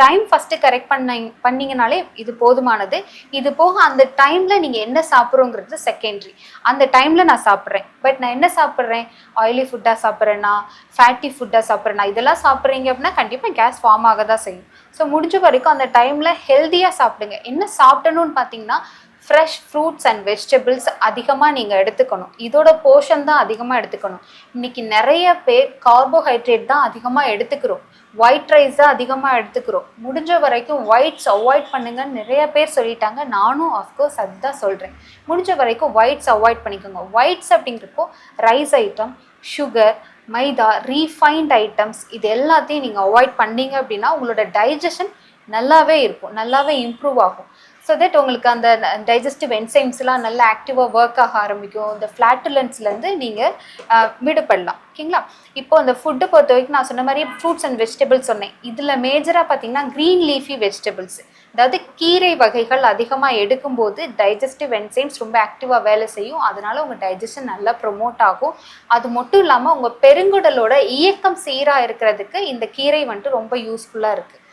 Time first correct பண்ணீங்கனாலே இது போதுமானது. இது போக அந்த டைமில் நீங்கள் என்ன சாப்பிட்றோங்கிறது செகண்டரி. அந்த டைமில் நான் சாப்பிட்றேன், பட் நான் என்ன சாப்பிட்றேன், ஆயிலி ஃபுட்டாக சாப்பிட்றேன்னா, ஃபேட்டி ஃபுட்டாக சாப்பிட்றேன்னா, இதெல்லாம் சாப்பிட்றீங்க அப்படின்னா கண்டிப்பாக கேஸ் ஃபார்ம் ஆக தான் செய்யும். ஸோ முடிஞ்ச வரைக்கும் அந்த டைமில் ஹெல்த்தியாக சாப்பிடுங்க. என்ன சாப்பிடணும்னு பார்த்தீங்கன்னா, ஃப்ரெஷ் ஃப்ரூட்ஸ் அண்ட் வெஜிடபிள்ஸ் அதிகமாக நீங்கள் எடுத்துக்கணும். இதோட போர்ஷன் தான் அதிகமாக எடுத்துக்கணும். இன்றைக்கி நிறைய பேர் கார்போஹைட்ரேட் தான் அதிகமாக எடுத்துக்கிறோம், ஒயிட் ரைஸ் தான் அதிகமாக எடுத்துக்கிறோம். முடிஞ்ச வரைக்கும் ஒயிட்ஸ் அவாய்ட் பண்ணுங்கன்னு நிறைய பேர் சொல்லிட்டாங்க. நானும் அஃப்கோர்ஸ் அதுதான் சொல்கிறேன். முடிஞ்ச வரைக்கும் ஒயிட்ஸ் அவாய்ட் பண்ணிக்கோங்க. ஒயிட்ஸ் அப்படிங்கிறப்போ ரைஸ் ஐட்டம், சுகர், மைதா, ரீஃபைன்ட் ஐட்டம்ஸ் இது எல்லாத்தையும் நீங்கள் அவாய்ட் பண்ணீங்க அப்படின்னா உங்களோட டைஜஷன் நல்லாவே இருக்கும், நல்லாவே இம்ப்ரூவ் ஆகும். ஸோ தட் உங்களுக்கு அந்த டைஜஸ்டிவ் என்சைம்ஸ்லாம் நல்லா ஆக்டிவாக ஒர்க் ஆக ஆரம்பிக்கும். இந்த ஃப்ளாட்டுலன்ஸ்லேருந்து நீங்கள் விடுபடலாம். ஓகேங்களா? இப்போ அந்த ஃபுட்டை பொறுத்த வரைக்கும் நான் சொன்ன மாதிரி ஃப்ரூட்ஸ் அண்ட் வெஜிடபிள்ஸ் சொன்னேன். இதில் மேஜராக பார்த்தீங்கன்னா க்ரீன் லீஃபி வெஜிடபிள்ஸ், அதாவது கீரை வகைகள் அதிகமாக எடுக்கும்போது டைஜஸ்டிவ் என்சைம்ஸ் ரொம்ப ஆக்டிவாக வேலை செய்யும். அதனால் உங்கள் டைஜஷன் நல்லா ப்ரொமோட் ஆகும். அது மட்டும் இல்லாமல் உங்கள் பெருங்குடலோட இயக்கம் சீராக இருக்கிறதுக்கு இந்த கீரை வந்துட்டு ரொம்ப யூஸ்ஃபுல்லாக இருக்குது.